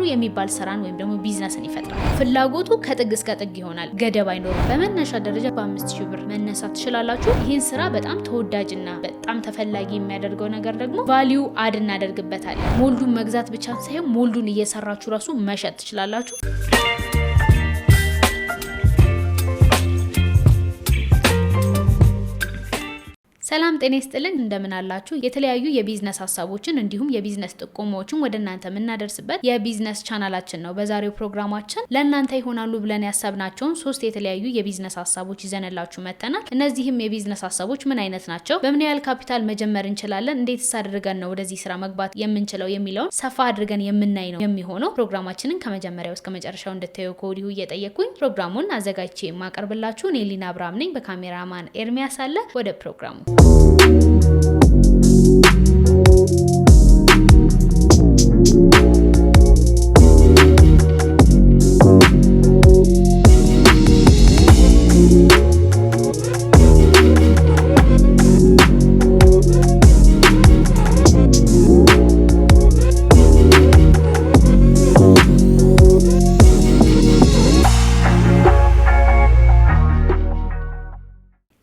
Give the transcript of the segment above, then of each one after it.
ጥሩ የሚባል ስራን ወይም ደግሞ ቢዝነስን ይፈጥራል። ፍላጎቱ ከጥግ እስከ ጥግ ይሆናል፣ ገደብ አይኖርም። በመነሻ ደረጃ በ5000 ብር መነሳት ትችላላችሁ። ይህን ስራ በጣም ተወዳጅና በጣም ተፈላጊ የሚያደርገው ነገር ደግሞ ቫልዩ አድ እናደርግበታለን። ሞልዱን መግዛት ብቻ ሳይሆን ሞልዱን እየሰራችሁ ራሱ መሸጥ ትችላላችሁ። ሰላም ጤና ይስጥልን፣ እንደምን አላችሁ? የተለያዩ የቢዝነስ ሀሳቦችን እንዲሁም የቢዝነስ ጥቆማዎችን ወደ እናንተ የምናደርስበት የቢዝነስ ቻናላችን ነው። በዛሬው ፕሮግራማችን ለእናንተ ይሆናሉ ብለን ያሰብናቸውን 3 የተለያዩ የቢዝነስ ሀሳቦች ይዘንላችሁ መጥተናል። እነዚህም የቢዝነስ ሀሳቦች ምን አይነት ናቸው? በምን ያህል ካፒታል መጀመር እንችላለን? እንዴትስ አድርገን ነው ወደዚህ ስራ መግባት የምንችለው የሚለውን ሰፋ አድርገን የምናይ ነው የሚሆነው። ፕሮግራማችንን ከመጀመሪያው እስከ መጨረሻው እንድታዩ ከወዲሁ እየጠየቅኩኝ ፕሮግራሙን አዘጋጅቼ የማቀርብላችሁ እኔ ሊና አብርሃም ነኝ። በካሜራማን ኤርሚያስ አለ። ወደ ፕሮግራሙ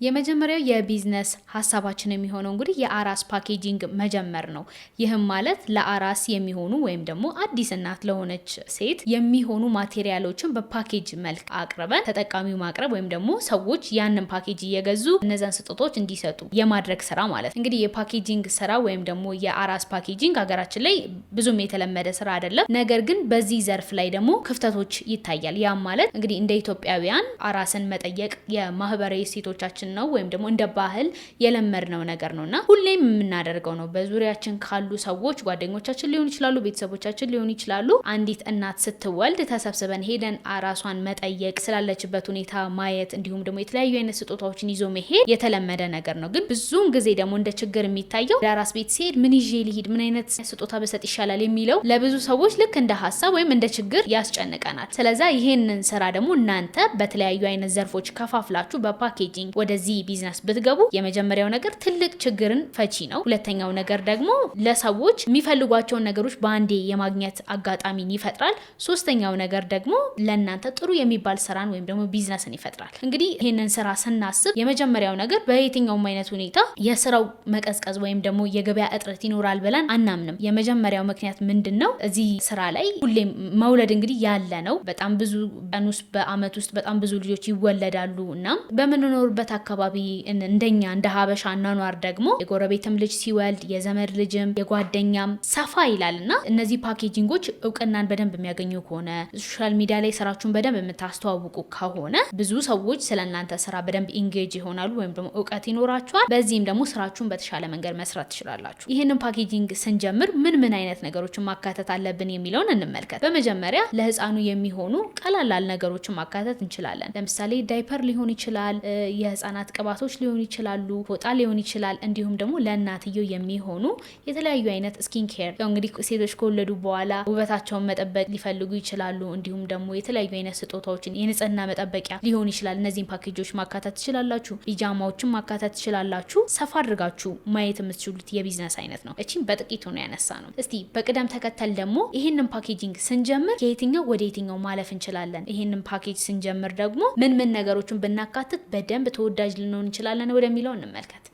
የመጀመሪያው የቢዝነስ ሀሳባችን የሚሆነው እንግዲህ የአራስ ፓኬጂንግ መጀመር ነው። ይህም ማለት ለአራስ የሚሆኑ ወይም ደግሞ አዲስ እናት ለሆነች ሴት የሚሆኑ ማቴሪያሎችን በፓኬጅ መልክ አቅርበን ተጠቃሚው ማቅረብ ወይም ደግሞ ሰዎች ያንን ፓኬጅ እየገዙ እነዛን ስጦታዎች እንዲሰጡ የማድረግ ስራ ማለት ነው። እንግዲህ የፓኬጂንግ ስራ ወይም ደግሞ የአራስ ፓኬጂንግ ሀገራችን ላይ ብዙም የተለመደ ስራ አይደለም። ነገር ግን በዚህ ዘርፍ ላይ ደግሞ ክፍተቶች ይታያል። ያም ማለት እንግዲህ እንደ ኢትዮጵያውያን አራስን መጠየቅ የማህበራዊ ሴቶቻችን ነው ወይም ደግሞ እንደ ባህል የለመድነው ነገር ነውና ሁሌም የምናደርገው ነው። በዙሪያችን ካሉ ሰዎች ጓደኞቻችን ሊሆኑ ይችላሉ፣ ቤተሰቦቻችን ሊሆኑ ይችላሉ። አንዲት እናት ስትወልድ ተሰብስበን ሄደን አራሷን መጠየቅ፣ ስላለችበት ሁኔታ ማየት እንዲሁም ደግሞ የተለያዩ አይነት ስጦታዎችን ይዞ መሄድ የተለመደ ነገር ነው። ግን ብዙውን ጊዜ ደግሞ እንደ ችግር የሚታየው ለአራስ ቤት ሲሄድ ምን ይዤ ልሂድ፣ ምን አይነት ስጦታ በሰጥ ይሻላል የሚለው ለብዙ ሰዎች ልክ እንደ ሀሳብ ወይም እንደ ችግር ያስጨንቀናል። ስለዚህ ይሄንን ስራ ደግሞ እናንተ በተለያዩ አይነት ዘርፎች ከፋፍላችሁ በፓኬጂንግ ወደዚህ ቢዝነስ ብትገቡ የመጀመሪያው ነገር ትልቅ ችግርን ፈቺ ነው። ሁለተኛው ነገር ደግሞ ለሰዎች የሚፈልጓቸውን ነገሮች በአንዴ የማግኘት አጋጣሚን ይፈጥራል። ሶስተኛው ነገር ደግሞ ለእናንተ ጥሩ የሚባል ስራን ወይም ደግሞ ቢዝነስን ይፈጥራል። እንግዲህ ይህንን ስራ ስናስብ የመጀመሪያው ነገር በየትኛውም አይነት ሁኔታ የስራው መቀዝቀዝ ወይም ደግሞ የገበያ እጥረት ይኖራል ብለን አናምንም። የመጀመሪያው ምክንያት ምንድነው? እዚህ ስራ ላይ ሁሌም መውለድ እንግዲህ ያለ ነው። በጣም ብዙ ቀን ውስጥ በአመት ውስጥ በጣም ብዙ ልጆች ይወለዳሉ እና በምንኖርበት አካባቢ እንደኛ እንደ ሀበሻ አኗኗር ደግሞ የጎረቤትም ልጅ ሲወልድ የዘመድ ልጅም የጓደኛም ሰፋ ይላልና እነዚህ ፓኬጂንጎች እውቅናን በደንብ የሚያገኙ ከሆነ ሶሻል ሚዲያ ላይ ስራችሁን በደንብ የምታስተዋውቁ ከሆነ ብዙ ሰዎች ስለእናንተ ስራ በደንብ ኢንጌጅ ይሆናሉ ወይም ደግሞ እውቀት ይኖራቸዋል። በዚህም ደግሞ ስራችሁን በተሻለ መንገድ መስራት ትችላላችሁ። ይህንን ፓኬጂንግ ስንጀምር ምን አይነት ነገሮችን ማካተት አለብን የሚለውን እንመልከት። በመጀመሪያ ለህፃኑ የሚሆኑ ቀላል ነገሮችን ማካተት እንችላለን። ለምሳሌ ዳይፐር ሊሆን ይችላል፣ የህፃናት ቅባቶች ሊሆኑ ይችላሉ፣ ፎጣ ሊሆን ይችላል። እንዲሁም ደግሞ ለእናትየው የሚሆኑ የተለያዩ አይነት ስኪን ኬር፣ እንግዲህ ሴቶች ከወለዱ በኋላ ውበታቸውን መጠበቅ ሊፈልጉ ይችላሉ። እንዲሁም ደግሞ የተለያዩ አይነት ስጦታዎችን የንጽህና መጠበቂያ ሊሆን ይችላል። እነዚህን ፓኬጆች ማካተት ትችላላችሁ። ፒጃማዎችን ማካተት ትችላላችሁ። ሰፋ አድርጋችሁ ማየት የምትችሉት የቢዝነስ አይነት ነው። እቺን በጥቂቱ ነው ያነሳ ነው። እስቲ በቅደም ተከተል ደግሞ ይህንን ፓኬጂንግ ስንጀምር ከየትኛው ወደ የትኛው ማለፍ እንችላለን? ይህንን ፓኬጅ ስንጀምር ደግሞ ምን ነገሮችን ብናካትት በደንብ ተወዳጅ ልንሆን እንችላለን ወደሚለው እንመልከት።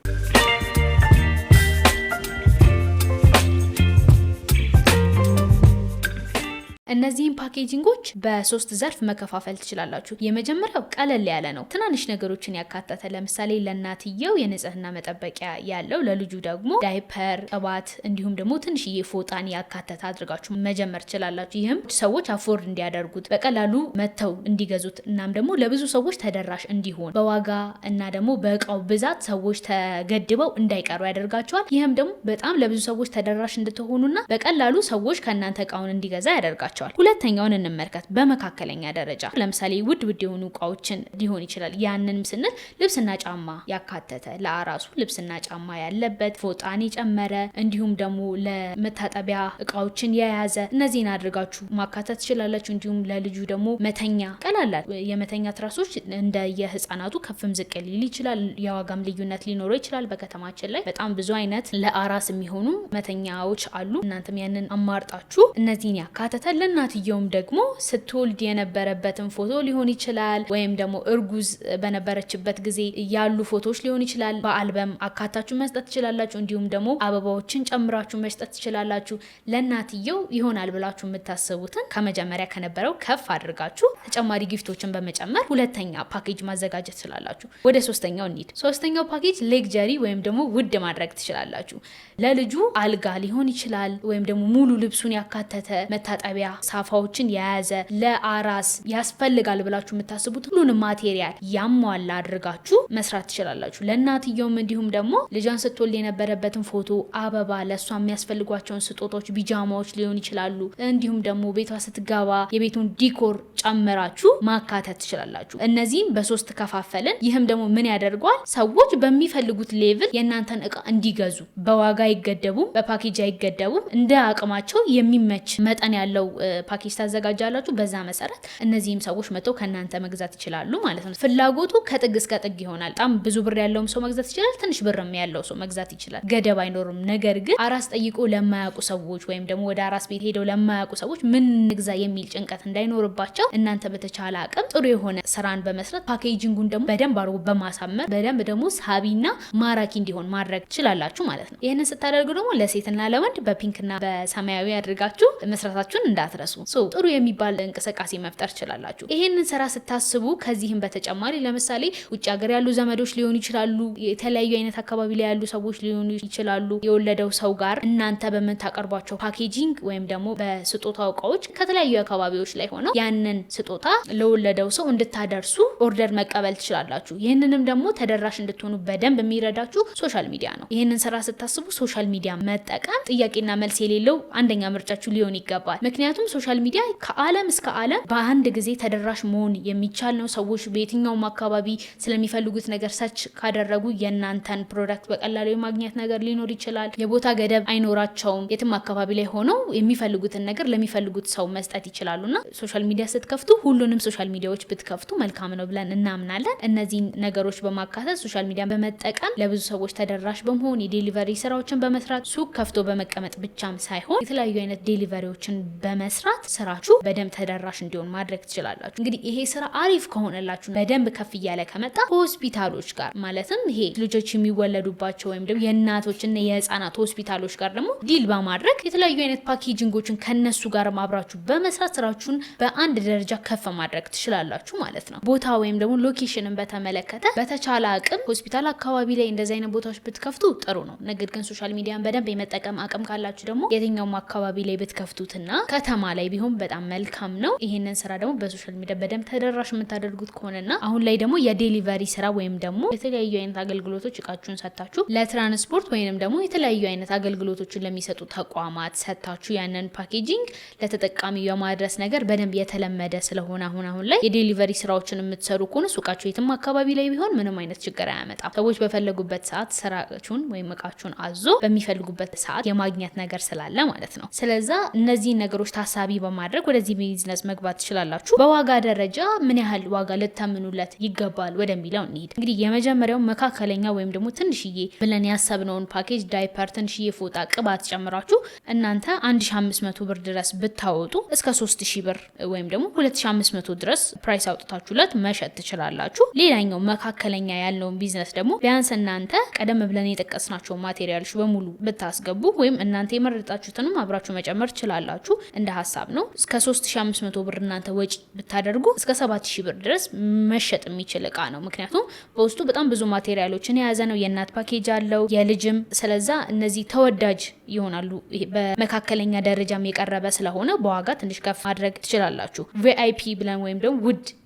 እነዚህን ፓኬጂንጎች በ3 ዘርፍ መከፋፈል ትችላላችሁ። የመጀመሪያው ቀለል ያለ ነው፣ ትናንሽ ነገሮችን ያካተተ። ለምሳሌ ለእናትየው የንጽህና መጠበቂያ ያለው፣ ለልጁ ደግሞ ዳይፐር፣ ቅባት እንዲሁም ደግሞ ትንሽዬ ፎጣን ያካተተ አድርጋችሁ መጀመር ትችላላችሁ። ይህም ሰዎች አፎርድ እንዲያደርጉት በቀላሉ መተው እንዲገዙት እናም ደግሞ ለብዙ ሰዎች ተደራሽ እንዲሆን በዋጋ እና ደግሞ በእቃው ብዛት ሰዎች ተገድበው እንዳይቀሩ ያደርጋቸዋል። ይህም ደግሞ በጣም ለብዙ ሰዎች ተደራሽ እንድትሆኑና በቀላሉ ሰዎች ከእናንተ እቃውን እንዲገዛ ያደርጋቸዋል። ሁለተኛውን እንመልከት። በመካከለኛ ደረጃ ለምሳሌ ውድ የሆኑ እቃዎችን ሊሆን ይችላል። ያንንም ስንል ልብስና ጫማ ያካተተ፣ ለአራሱ ልብስና ጫማ ያለበት ፎጣን የጨመረ እንዲሁም ደግሞ ለመታጠቢያ እቃዎችን የያዘ እነዚህን አድርጋችሁ ማካተት ትችላላችሁ። እንዲሁም ለልጁ ደግሞ መተኛ ቀላላል የመተኛ ትራሶች እንደ የህፃናቱ ከፍም ዝቅ ሊል ይችላል። የዋጋም ልዩነት ሊኖረው ይችላል። በከተማችን ላይ በጣም ብዙ አይነት ለአራስ የሚሆኑ መተኛዎች አሉ። እናንተም ያንን አማርጣችሁ እነዚህን ያካተተልን ለእናትየውም ደግሞ ስትወልድ የነበረበትን ፎቶ ሊሆን ይችላል ወይም ደግሞ እርጉዝ በነበረችበት ጊዜ ያሉ ፎቶዎች ሊሆን ይችላል በአልበም አካታችሁ መስጠት ትችላላችሁ። እንዲሁም ደግሞ አበባዎችን ጨምራችሁ መስጠት ትችላላችሁ። ለእናትየው ይሆናል ብላችሁ የምታስቡትን ከመጀመሪያ ከነበረው ከፍ አድርጋችሁ ተጨማሪ ጊፍቶችን በመጨመር ሁለተኛ ፓኬጅ ማዘጋጀት ትችላላችሁ። ወደ ሶስተኛው እንሂድ። ሶስተኛው ፓኬጅ ሌክጀሪ ወይም ደግሞ ውድ ማድረግ ትችላላችሁ። ለልጁ አልጋ ሊሆን ይችላል ወይም ደግሞ ሙሉ ልብሱን ያካተተ መታጠቢያ ሳፋዎችን የያዘ ለአራስ ያስፈልጋል ብላችሁ የምታስቡት ሁሉንም ማቴሪያል ያሟላ አድርጋችሁ መስራት ትችላላችሁ። ለእናትየውም እንዲሁም ደግሞ ልጇን ስትወልድ የነበረበትን ፎቶ፣ አበባ፣ ለእሷ የሚያስፈልጓቸውን ስጦታዎች፣ ቢጃማዎች ሊሆን ይችላሉ። እንዲሁም ደግሞ ቤቷ ስትገባ የቤቱን ዲኮር ጨምራችሁ ማካተት ትችላላችሁ። እነዚህም በሶስት ከፋፈልን። ይህም ደግሞ ምን ያደርገዋል? ሰዎች በሚፈልጉት ሌቭል የእናንተን እቃ እንዲገዙ በዋጋ አይገደቡም፣ በፓኬጅ አይገደቡም። እንደ አቅማቸው የሚመች መጠን ያለው ፓኬጅ ታዘጋጃላችሁ። በዛ መሰረት እነዚህም ሰዎች መጥተው ከእናንተ መግዛት ይችላሉ ማለት ነው። ፍላጎቱ ከጥግ እስከ ጥግ ይሆናል። በጣም ብዙ ብር ያለውም ሰው መግዛት ይችላል፣ ትንሽ ብርም ያለው ሰው መግዛት ይችላል። ገደብ አይኖርም። ነገር ግን አራስ ጠይቆ ለማያውቁ ሰዎች ወይም ደግሞ ወደ አራስ ቤት ሄደው ለማያውቁ ሰዎች ምን ንግዛ የሚል ጭንቀት እንዳይኖርባቸው እናንተ በተቻለ አቅም ጥሩ የሆነ ስራን በመስራት ፓኬጂንጉን ደግሞ በደንብ አድርጎ በማሳመር በደንብ ደግሞ ሳቢና ማራኪ እንዲሆን ማድረግ ትችላላችሁ ማለት ነው። ይህንን ስታደርጉ ደግሞ ለሴትና ለወንድ በፒንክና በሰማያዊ አድርጋችሁ መስራታችሁን እንዳትረሱ። ጥሩ የሚባል እንቅስቃሴ መፍጠር ትችላላችሁ። ይህንን ስራ ስታስቡ ከዚህም በተጨማሪ ለምሳሌ ውጭ ሀገር ያሉ ዘመዶች ሊሆኑ ይችላሉ፣ የተለያዩ አይነት አካባቢ ላይ ያሉ ሰዎች ሊሆኑ ይችላሉ። የወለደው ሰው ጋር እናንተ በምታቀርቧቸው ፓኬጂንግ ወይም ደግሞ በስጦታ እቃዎች ከተለያዩ አካባቢዎች ላይ ሆነው ያንን ስጦታ ለወለደው ሰው እንድታደርሱ ኦርደር መቀበል ትችላላችሁ። ይህንንም ደግሞ ተደራሽ እንድትሆኑ በደንብ የሚረዳችሁ ሶሻል ሚዲያ ነው። ይህንን ስራ ስታስቡ ሶሻል ሚዲያ መጠቀም ጥያቄና መልስ የሌለው አንደኛ ምርጫችሁ ሊሆን ይገባል። ምክንያቱም ሶሻል ሚዲያ ከዓለም እስከ ዓለም በአንድ ጊዜ ተደራሽ መሆን የሚቻል ነው። ሰዎች በየትኛውም አካባቢ ስለሚፈልጉት ነገር ሰርች ካደረጉ የእናንተን ፕሮዳክት በቀላሉ የማግኘት ነገር ሊኖር ይችላል። የቦታ ገደብ አይኖራቸውም። የትም አካባቢ ላይ ሆነው የሚፈልጉትን ነገር ለሚፈልጉት ሰው መስጠት ይችላሉና ሶሻል ሚዲያ ስትከፍቱ ሁሉንም ሶሻል ሚዲያዎች ብትከፍቱ መልካም ነው ብለን እናምናለን። እነዚህን ነገሮች በማካተት ሶሻል ሚዲያ በመጠቀም ለብዙ ሰዎች ተደራሽ በመሆን የዴሊቨሪ ስራዎችን በመስራት ሱቅ ከፍቶ በመቀመጥ ብቻም ሳይሆን የተለያዩ አይነት ዴሊቨሪዎችን በመስራት ስራችሁ በደንብ ተደራሽ እንዲሆን ማድረግ ትችላላችሁ። እንግዲህ ይሄ ስራ አሪፍ ከሆነላችሁ በደንብ ከፍ እያለ ከመጣ ሆስፒታሎች ጋር ማለትም ይሄ ልጆች የሚወለዱባቸው ወይም ደግሞ የእናቶችና የህፃናት ሆስፒታሎች ጋር ደግሞ ዲል በማድረግ የተለያዩ አይነት ፓኬጂንጎችን ከነሱ ጋር አብራችሁ በመስራት ስራችሁን በአንድ ደረጃ ከፍ ማድረግ ትችላላችሁ ማለት ነው። ቦታ ወይም ደግሞ ሎኬሽንን በተመለከተ በተቻለ አቅም ሆስፒታል አካባቢ ላይ እንደዚህ አይነት ቦታዎች ብትከፍቱ ጥሩ ነው። ነገር ግን ሶሻል ሚዲያን በደንብ የመጠቀም አቅም ካላችሁ ደግሞ የትኛውም አካባቢ ላይ ብትከፍቱትና ከተማ ላይ ቢሆን በጣም መልካም ነው። ይሄንን ስራ ደግሞ በሶሻል ሚዲያ በደንብ ተደራሽ የምታደርጉት ከሆነና አሁን ላይ ደግሞ የዴሊቨሪ ስራ ወይም ደግሞ የተለያዩ አይነት አገልግሎቶች እቃችሁን ሰጣችሁ ለትራንስፖርት ወይንም ደግሞ የተለያዩ አይነት አገልግሎቶችን ለሚሰጡ ተቋማት ሰጣችሁ ያንን ፓኬጂንግ ለተጠቃሚ የማድረስ ነገር በደንብ የተለመደ ስለሆነ አሁን ላይ የዴሊቨሪ ስራዎችን የምትሰሩ ከሆነ ሱቃችሁ የትም አካባቢ ላይ ቢሆን ምንም አይነት ችግር አያመጣም። ሰዎች በፈለጉበት ሰዓት ስራችሁን ወይም እቃችሁን አዞ በሚፈልጉበት ሰዓት የማግኘት ነገር ስላለ ማለት ነው። ስለዛ እነዚህን ነገሮች ታሳቢ በማድረግ ወደዚህ ቢዝነስ መግባት ትችላላችሁ። በዋጋ ደረጃ ምን ያህል ዋጋ ልታምኑለት ይገባል ወደሚለው እንሂድ። እንግዲህ የመጀመሪያው መካከለኛ ወይም ደግሞ ትንሽዬ ብለን ያሰብነውን ፓኬጅ ዳይፐር፣ ትንሽዬ ፎጣ፣ ቅባት ጨምራችሁ እናንተ 1500 ብር ድረስ ብታወጡ እስከ 3000 ብር ወይም ደግሞ 2500 ድረስ ፕራይስ አውጥታችሁለት መሸጥ ትችላላችሁ። ሌላኛው መካከለኛ ያለውን ቢዝነስ ደግሞ ቢያንስ እናንተ ቀደም ብለን የጠቀስናቸው ማቴሪያሎች በሙሉ ብታስገቡ ወይም እናንተ የመረጣችሁትንም አብራችሁ መጨመር ትችላላችሁ። እንደ ሀሳብ ነው። እስከ 3500 ብር እናንተ ወጪ ብታደርጉ እስከ 7000 ብር ድረስ መሸጥ የሚችል እቃ ነው። ምክንያቱም በውስጡ በጣም ብዙ ማቴሪያሎችን የያዘ ነው። የእናት ፓኬጅ አለው፣ የልጅም። ስለዛ እነዚህ ተወዳጅ ይሆናሉ። በመካከለኛ ደረጃም የቀረበ ስለሆነ በዋጋ ትንሽ ከፍ ማድረግ ትችላላችሁ። ቪአይፒ ብለን ወይም ደግሞ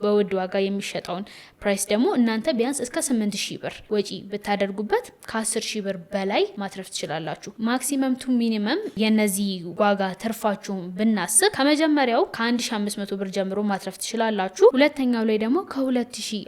በውድ ዋጋ የሚሸጠውን ፕራይስ ደግሞ እናንተ ቢያንስ እስከ 8000 ብር ወጪ ብታደርጉበት ከ10000 ብር በላይ ማትረፍ ትችላላችሁ። ማክሲመም ቱ ሚኒመም የነዚህ ዋጋ ትርፋችሁን ብናስብ ከመጀመሪያው ከ1500 ብር ጀምሮ ማትረፍ ትችላላችሁ። ሁለተኛው ላይ ደግሞ ከ2500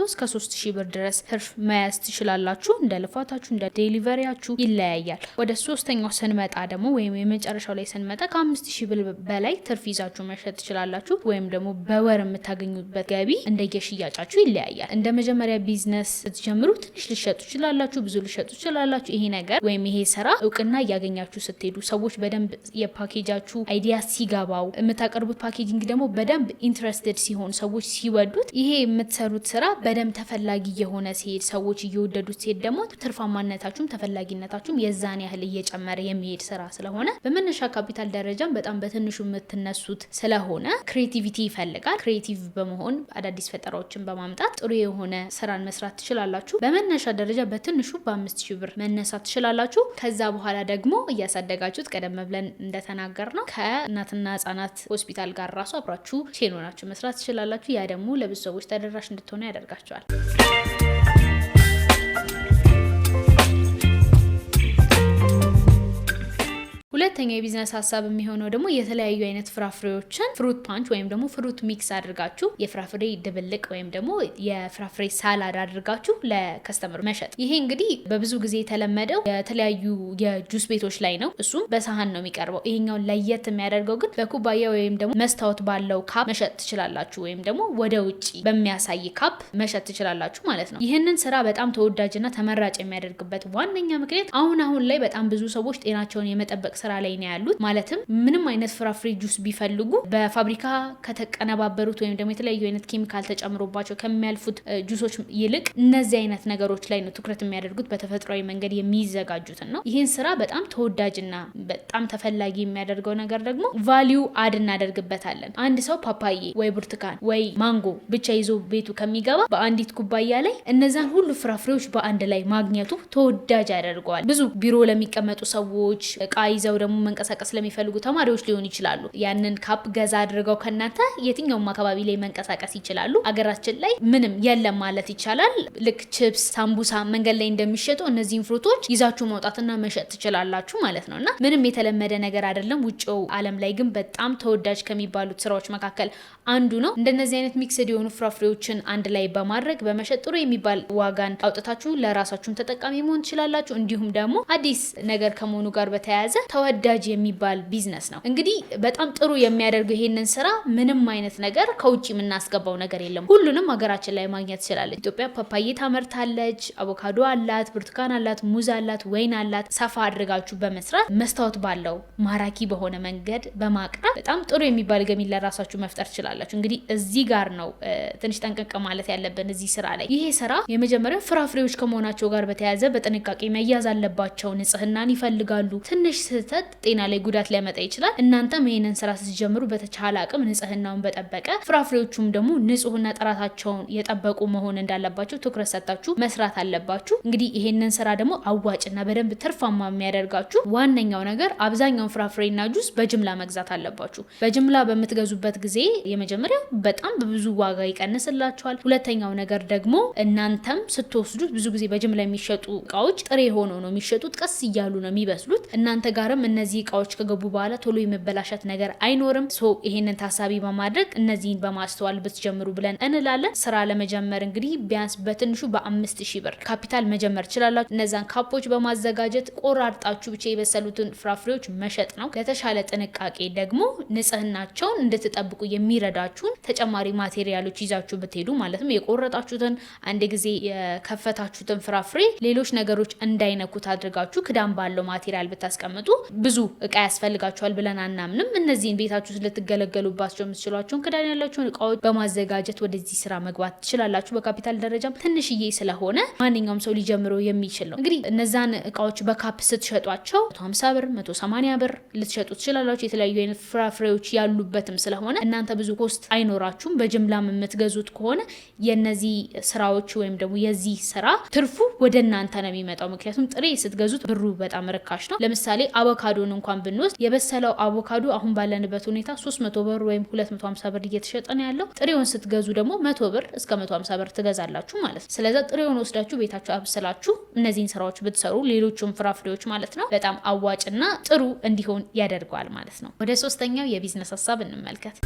እስከ 3000 ብር ድረስ ትርፍ መያዝ ትችላላችሁ። እንደ ልፋታችሁ እንደ ዴሊቨሪያችሁ ይለያያል። ወደ ሶስተኛው ስንመጣ ደግሞ ወይም የመጨረሻው ላይ ስንመጣ ከ5000 ብር በላይ ትርፍ ይዛችሁ መሸጥ ትችላላችሁ። ወይም ደግሞ በወር የምታገኙበት ገቢ እንደየሽያጫችሁ ይለያያል። እንደ መጀመሪያ ቢዝነስ ስትጀምሩ ትንሽ ልሸጡ ትችላላችሁ፣ ብዙ ልሸጡ ትችላላችሁ። ይሄ ነገር ወይም ይሄ ስራ እውቅና እያገኛችሁ ስትሄዱ ሰዎች በደንብ የፓኬጃችሁ አይዲያ ሲገባው የምታቀርቡት ፓኬጂንግ ደግሞ በደንብ ኢንትረስትድ ሲሆን ሰዎች ሲወዱት ይሄ የምትሰሩት ስራ በደንብ ተፈላጊ የሆነ ሲሄድ ሰዎች እየወደዱት ሲሄድ ደግሞ ትርፋማነታችሁም ተፈላጊነታችሁም የዛን ያህል እየጨመረ የሚሄድ ስራ ስለሆነ በመነሻ ካፒታል ደረጃም በጣም በትንሹ የምትነሱት ስለሆነ ክሬቲቪቲ ይፈልጋል። ክሬቲቭ በመሆን አዳዲስ ፈጠራዎችን በማምጣት ጥሩ የሆነ ስራን መስራት ትችላላችሁ። በመነሻ ደረጃ በትንሹ በ5000 ብር መነሳት ትችላላችሁ። ከዛ በኋላ ደግሞ እያሳደጋችሁት ቀደም ብለን እንደተናገር ነው ከእናትና ህጻናት ሆስፒታል ጋር ራሱ አብራችሁ ቼን ሆናችሁ መስራት ትችላላችሁ። ያ ደግሞ ለብዙ ሰዎች ተደራሽ እንድትሆኑ ያደርጋቸዋል። ሁለተኛው የቢዝነስ ሀሳብ የሚሆነው ደግሞ የተለያዩ አይነት ፍራፍሬዎችን ፍሩት ፓንች ወይም ደግሞ ፍሩት ሚክስ አድርጋችሁ የፍራፍሬ ድብልቅ ወይም ደግሞ የፍራፍሬ ሳላድ አድርጋችሁ ለከስተመር መሸጥ። ይሄ እንግዲህ በብዙ ጊዜ የተለመደው የተለያዩ የጁስ ቤቶች ላይ ነው። እሱም በሳህን ነው የሚቀርበው። ይሄኛውን ለየት የሚያደርገው ግን በኩባያ ወይም ደግሞ መስታወት ባለው ካፕ መሸጥ ትችላላችሁ፣ ወይም ደግሞ ወደ ውጪ በሚያሳይ ካፕ መሸጥ ትችላላችሁ ማለት ነው። ይህንን ስራ በጣም ተወዳጅና ተመራጭ የሚያደርግበት ዋነኛ ምክንያት አሁን ላይ በጣም ብዙ ሰዎች ጤናቸውን የመጠበቅ ስራ ላይ ነው ያሉት። ማለትም ምንም አይነት ፍራፍሬ ጁስ ቢፈልጉ በፋብሪካ ከተቀነባበሩት ወይም ደግሞ የተለያዩ አይነት ኬሚካል ተጨምሮባቸው ከሚያልፉት ጁሶች ይልቅ እነዚህ አይነት ነገሮች ላይ ነው ትኩረት የሚያደርጉት፣ በተፈጥሯዊ መንገድ የሚዘጋጁትን ነው። ይህን ስራ በጣም ተወዳጅና በጣም ተፈላጊ የሚያደርገው ነገር ደግሞ ቫሊዩ አድ እናደርግበታለን። አንድ ሰው ፓፓዬ ወይ ብርቱካን ወይ ማንጎ ብቻ ይዞ ቤቱ ከሚገባ በአንዲት ኩባያ ላይ እነዛን ሁሉ ፍራፍሬዎች በአንድ ላይ ማግኘቱ ተወዳጅ ያደርገዋል። ብዙ ቢሮ ለሚቀመጡ ሰዎች እቃ ይዘው ደግሞ መንቀሳቀስ ለሚፈልጉ ተማሪዎች ሊሆን ይችላሉ። ያንን ካፕ ገዛ አድርገው ከናንተ የትኛውም አካባቢ ላይ መንቀሳቀስ ይችላሉ። አገራችን ላይ ምንም የለም ማለት ይቻላል። ልክ ቺፕስ፣ ሳምቡሳ መንገድ ላይ እንደሚሸጡ እነዚህን ፍሩቶች ይዛችሁ መውጣትና መሸጥ ትችላላችሁ ማለት ነውና ምንም የተለመደ ነገር አይደለም። ውጭው ዓለም ላይ ግን በጣም ተወዳጅ ከሚባሉት ስራዎች መካከል አንዱ ነው። እንደነዚህ አይነት ሚክስድ የሆኑ ፍራፍሬዎችን አንድ ላይ በማድረግ በመሸጥ ጥሩ የሚባል ዋጋን አውጥታችሁ ለራሳችሁም ተጠቃሚ መሆን ትችላላችሁ። እንዲሁም ደግሞ አዲስ ነገር ከመሆኑ ጋር በተያያዘ ተወዳጅ የሚባል ቢዝነስ ነው። እንግዲህ በጣም ጥሩ የሚያደርገው ይሄንን ስራ ምንም አይነት ነገር ከውጭ የምናስገባው ነገር የለም። ሁሉንም ሀገራችን ላይ ማግኘት ትችላለች። ኢትዮጵያ ፓፓዬ ታመርታለች፣ አቮካዶ አላት፣ ብርቱካን አላት፣ ሙዝ አላት፣ ወይን አላት። ሰፋ አድርጋችሁ በመስራት መስታወት ባለው ማራኪ በሆነ መንገድ በማቅረብ በጣም ጥሩ የሚባል ገቢ ለራሳችሁ መፍጠር ትችላላችሁ። እንግዲህ እዚህ ጋር ነው ትንሽ ጠንቀቅ ማለት ያለብን እዚህ ስራ ላይ። ይሄ ስራ የመጀመሪያው ፍራፍሬዎች ከመሆናቸው ጋር በተያያዘ በጥንቃቄ መያዝ አለባቸው። ንጽህናን ይፈልጋሉ። ትንሽ ስህተት ጤና ላይ ጉዳት ሊያመጣ ይችላል። እናንተም ይሄንን ስራ ስትጀምሩ በተቻለ አቅም ንጽህናውን በጠበቀ ፍራፍሬዎቹም ደግሞ ንጹህና ጥራታቸውን የጠበቁ መሆን እንዳለባቸው ትኩረት ሰጣችሁ መስራት አለባችሁ። እንግዲህ ይሄንን ስራ ደግሞ አዋጭና በደንብ ትርፋማ የሚያደርጋችሁ ዋነኛው ነገር አብዛኛውን ፍራፍሬና ጁስ በጅምላ መግዛት አለባችሁ። በጅምላ በምትገዙበት ጊዜ የመጀመሪያው በጣም በብዙ ዋጋ ይቀንስላችኋል። ሁለተኛው ነገር ደግሞ እናንተም ስትወስዱት ብዙ ጊዜ በጅምላ የሚሸጡ እቃዎች ጥሬ ሆነው ነው የሚሸጡት፣ ቀስ እያሉ ነው የሚበስሉት። እናንተ ጋርም እነዚህ እቃዎች ከገቡ በኋላ ቶሎ የመበላሸት ነገር አይኖርም። ይሄንን ታሳቢ በማድረግ እነዚህን በማስተዋል ብትጀምሩ ብለን እንላለን። ስራ ለመጀመር እንግዲህ ቢያንስ በትንሹ በ5000 ብር ካፒታል መጀመር ትችላላችሁ። እነዛን ካፖች በማዘጋጀት ቆራርጣችሁ ብቻ የበሰሉትን ፍራፍሬዎች መሸጥ ነው። ለተሻለ ጥንቃቄ ደግሞ ንጽህናቸውን እንድትጠብቁ የሚረዳችሁን ተጨማሪ ማቴሪያሎች ይዛችሁ ብትሄዱ ማለትም የቆረጣችሁትን አንድ ጊዜ የከፈታችሁትን ፍራፍሬ ሌሎች ነገሮች እንዳይነኩት አድርጋችሁ ክዳን ባለው ማቴሪያል ብታስቀምጡ ብዙ እቃ ያስፈልጋቸዋል ብለን አናምንም። እነዚህን ቤታችሁ ልትገለገሉባቸው የምትችሏቸውን ክዳን ያላቸውን እቃዎች በማዘጋጀት ወደዚህ ስራ መግባት ትችላላችሁ። በካፒታል ደረጃም ትንሽዬ ስለሆነ ማንኛውም ሰው ሊጀምረው የሚችል ነው። እንግዲህ እነዛን እቃዎች በካፕ ስትሸጧቸው 150 ብር 180 ብር ልትሸጡ ትችላላችሁ። የተለያዩ አይነት ፍራፍሬዎች ያሉበትም ስለሆነ እናንተ ብዙ ኮስት አይኖራችሁም። በጅምላም የምትገዙት ከሆነ የነዚህ ስራዎች ወይም ደግሞ የዚህ ስራ ትርፉ ወደ እናንተ ነው የሚመጣው። ምክንያቱም ጥሬ ስትገዙት ብሩ በጣም ርካሽ ነው። ለምሳሌ አቮካዶን እንኳን ብንወስድ የበሰለው አቮካዶ አሁን ባለንበት ሁኔታ 300 ብር ወይም 250 ብር እየተሸጠ ነው ያለው። ጥሬውን ስትገዙ ደግሞ 100 ብር እስከ 150 ብር ትገዛላችሁ ማለት ነው። ስለዚህ ጥሬውን ወስዳችሁ ቤታችሁ አብስላችሁ እነዚህን ስራዎች ብትሰሩ ሌሎችም ፍራፍሬዎች ማለት ነው በጣም አዋጭና ጥሩ እንዲሆን ያደርገዋል ማለት ነው። ወደ ሶስተኛው የቢዝነስ ሀሳብ እንመልከት።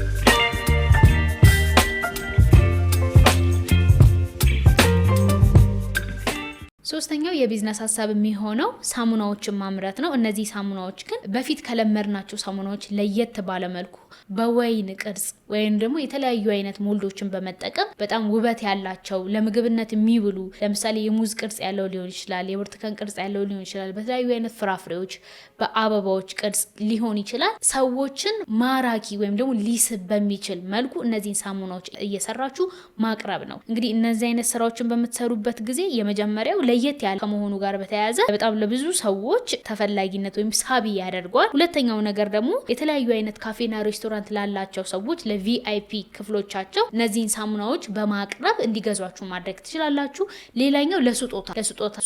ሶስተኛው የቢዝነስ ሀሳብ የሚሆነው ሳሙናዎችን ማምረት ነው። እነዚህ ሳሙናዎች ግን በፊት ከለመድናቸው ሳሙናዎች ለየት ባለ መልኩ በወይን ቅርጽ ወይም ደግሞ የተለያዩ አይነት ሞልዶችን በመጠቀም በጣም ውበት ያላቸው ለምግብነት የሚውሉ ለምሳሌ የሙዝ ቅርጽ ያለው ሊሆን ይችላል፣ የብርቱካን ቅርጽ ያለው ሊሆን ይችላል፣ በተለያዩ አይነት ፍራፍሬዎች በአበባዎች ቅርጽ ሊሆን ይችላል። ሰዎችን ማራኪ ወይም ደግሞ ሊስብ በሚችል መልኩ እነዚህን ሳሙናዎች እየሰራችሁ ማቅረብ ነው። እንግዲህ እነዚህ አይነት ስራዎችን በምትሰሩበት ጊዜ የመጀመሪያው ለየት ያለ ከመሆኑ ጋር በተያያዘ በጣም ለብዙ ሰዎች ተፈላጊነት ወይም ሳቢ ያደርገዋል። ሁለተኛው ነገር ደግሞ የተለያዩ አይነት ካፌና ሬስቶራንት ላላቸው ሰዎች ለቪአይፒ ክፍሎቻቸው እነዚህን ሳሙናዎች በማቅረብ እንዲገዟችሁ ማድረግ ትችላላችሁ። ሌላኛው ለስጦታ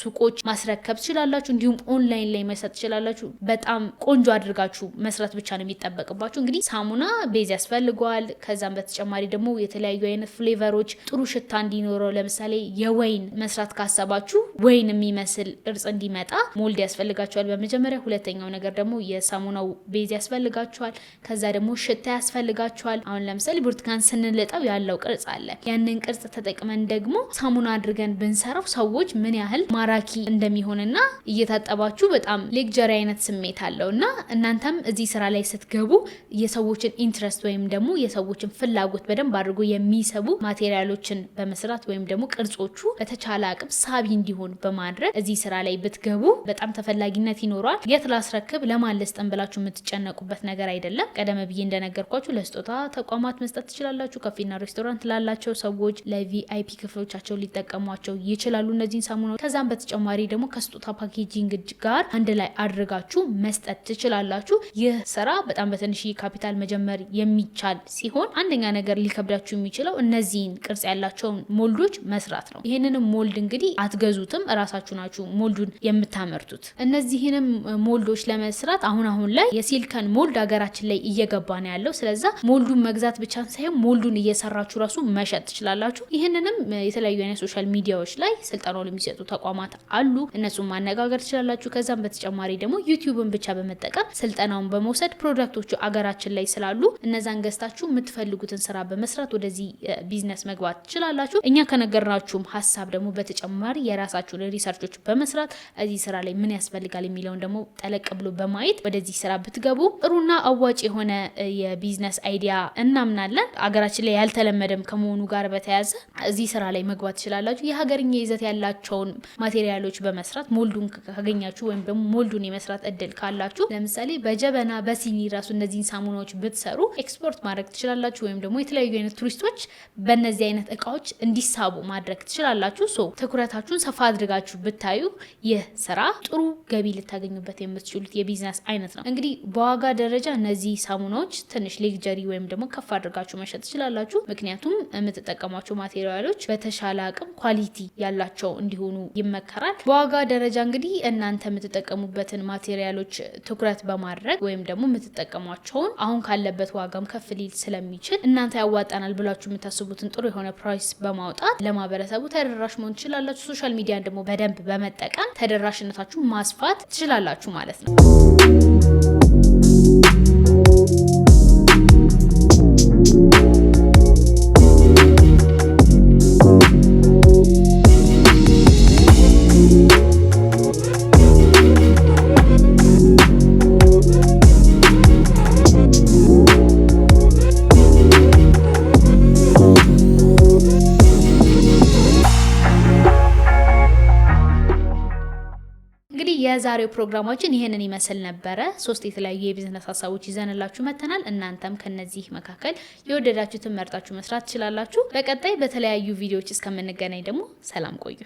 ሱቆች ማስረከብ ትችላላችሁ። እንዲሁም ኦንላይን ላይ መስጠት ትችላላችሁ። በጣም ቆንጆ አድርጋችሁ መስራት ብቻ ነው የሚጠበቅባችሁ። እንግዲህ ሳሙና ቤዝ ያስፈልገዋል። ከዛም በተጨማሪ ደግሞ የተለያዩ አይነት ፍሌቨሮች ጥሩ ሽታ እንዲኖረው ለምሳሌ የወይን መስራት ካሰባችሁ ወይን የሚመስል ቅርጽ እንዲመጣ ሞልድ ያስፈልጋችኋል በመጀመሪያ። ሁለተኛው ነገር ደግሞ የሳሙናው ቤዝ ያስፈልጋችኋል። ከዛ ደግሞ ሽታ ያስፈልጋችኋል። አሁን ለምሳሌ ብርቱካን ስንልጠው ያለው ቅርጽ አለ። ያንን ቅርጽ ተጠቅመን ደግሞ ሳሙና አድርገን ብንሰራው ሰዎች ምን ያህል ማራኪ እንደሚሆንና እየታጠባችሁ በጣም ሌክጀሪ አይነት ስሜት አለውና እናንተም እዚህ ስራ ላይ ስትገቡ የሰዎችን ኢንትረስት ወይም ደግሞ የሰዎችን ፍላጎት በደንብ አድርጎ የሚሰቡ ማቴሪያሎችን በመስራት ወይም ደግሞ ቅርጾቹ በተቻለ አቅም ሳቢ እንዲሆን በማድረግ እዚህ ስራ ላይ ብትገቡ በጣም ተፈላጊነት ይኖረዋል። የት ላስረክብ ለማን ልስጥን ብላችሁ የምትጨነቁበት ነገር አይደለም። ቀደም ብዬ እንደነገርኳችሁ ለስጦታ ተቋማት መስጠት ትችላላችሁ። ካፌና ሬስቶራንት ላላቸው ሰዎች ለቪአይፒ ክፍሎቻቸው ሊጠቀሟቸው ይችላሉ እነዚህን ሳሙናዎች። ከዛም በተጨማሪ ደግሞ ከስጦታ ፓኬጂንግ ጋር አንድ ላይ አድርጋችሁ መስጠት ትችላላችሁ። ይህ ስራ በጣም በትንሽ ካፒታል መጀመር የሚቻል ሲሆን አንደኛ ነገር ሊከብዳችሁ የሚችለው እነዚህን ቅርጽ ያላቸውን ሞልዶች መስራት ነው። ይህንንም ሞልድ እንግዲህ አትገዙትም፣ እራሳችሁ ናችሁ ሞልዱን የምታመርቱት። እነዚህንም ሞልዶች ለመስራት አሁን ላይ የሲሊከን ሞልድ ሀገራችን ላይ እየገባ ነው ያለው። ስለዛ ሞልዱን መግዛት ብቻ ሳይሆን ሞልዱን እየሰራችሁ ራሱ መሸጥ ትችላላችሁ። ይህንንም የተለያዩ አይነት ሶሻል ሚዲያዎች ላይ ስልጠናውን የሚሰጡ ተቋማት አሉ፣ እነሱን ማነጋገር ትችላላችሁ። ከዛም በተጨማሪ ደግሞ ዩቲዩብን ብቻ በመጠቀም ስልጠናውን በመውሰድ ፕሮዳክቶቹ አገራችን ላይ ስላሉ እነዛን ገዝታችሁ የምትፈልጉትን ስራ በመስራት ወደዚህ ቢዝነስ መግባት ትችላላችሁ። እኛ ከነገርናችሁም ሀሳብ ደግሞ በተጨማሪ የራሳችሁን ሪሰርቾች በመስራት እዚህ ስራ ላይ ምን ያስፈልጋል የሚለውን ደግሞ ጠለቅ ብሎ በማየት ወደዚህ ስራ ብትገቡ ጥሩና አዋጭ የሆነ የቢዝነስ አይዲያ እናምናለን። አገራችን ላይ ያልተለመደም ከመሆኑ ጋር በተያያዘ እዚህ ስራ ላይ መግባት ትችላላችሁ። የሀገርኛ ይዘት ያላቸውን ማቴሪያሎች በመስራት ሞልዱን ካገኛችሁ ወይም ደግሞ ሞልዱን የመስራት እድል ካላችሁ ለምሳሌ በጀበና በሲኒ ራሱ እነዚህን ሳሙናዎች ብትሰሩ ኤክስፖርት ማድረግ ትችላላችሁ። ወይም ደግሞ የተለያዩ አይነት ቱሪስቶች በእነዚህ አይነት እቃዎች እንዲሳቡ ማድረግ ትችላላችሁ። ትኩረታችሁን ሰፋ አድርጋችሁ ብታዩ ይህ ስራ ጥሩ ገቢ ልታገኙበት የምትችሉት የቢዝነስ አይነት ነው። እንግዲህ በዋጋ ደረጃ እነዚህ ሳሙናዎች ትንሽ ሌክጀሪ ወይም ደግሞ ከፍ አድርጋችሁ መሸጥ ትችላላችሁ። ምክንያቱም የምትጠቀሟቸው ማቴሪያሎች በተሻለ አቅም ኳሊቲ ያላቸው እንዲሆኑ ይመከራል። በዋጋ ደረጃ እንግዲህ እናንተ የምትጠቀሙበትን ማቴሪያሎች ትኩረት በማድረግ ወይም ደግሞ የምትጠቀሟቸውን አሁን ካለበት ዋጋም ከፍ ሊል ስለሚችል እናንተ ያዋጣናል ብላችሁ የምታስቡትን ጥሩ የሆነ ፕራይስ በማውጣት ለማህበረሰቡ ተደራሽ መሆን ትችላላችሁ። ሶሻል ሚዲያን ደግሞ በደንብ በመጠቀም ተደራሽነታችሁ ማስፋት ትችላላችሁ ማለት ነው። የዛሬው ፕሮግራማችን ይሄንን ይመስል ነበረ። 3 የተለያዩ የቢዝነስ ሀሳቦች ይዘንላችሁ መተናል። እናንተም ከነዚህ መካከል የወደዳችሁትን መርጣችሁ መስራት ትችላላችሁ። በቀጣይ በተለያዩ ቪዲዮዎች እስከምንገናኝ ደግሞ ሰላም ቆዩ።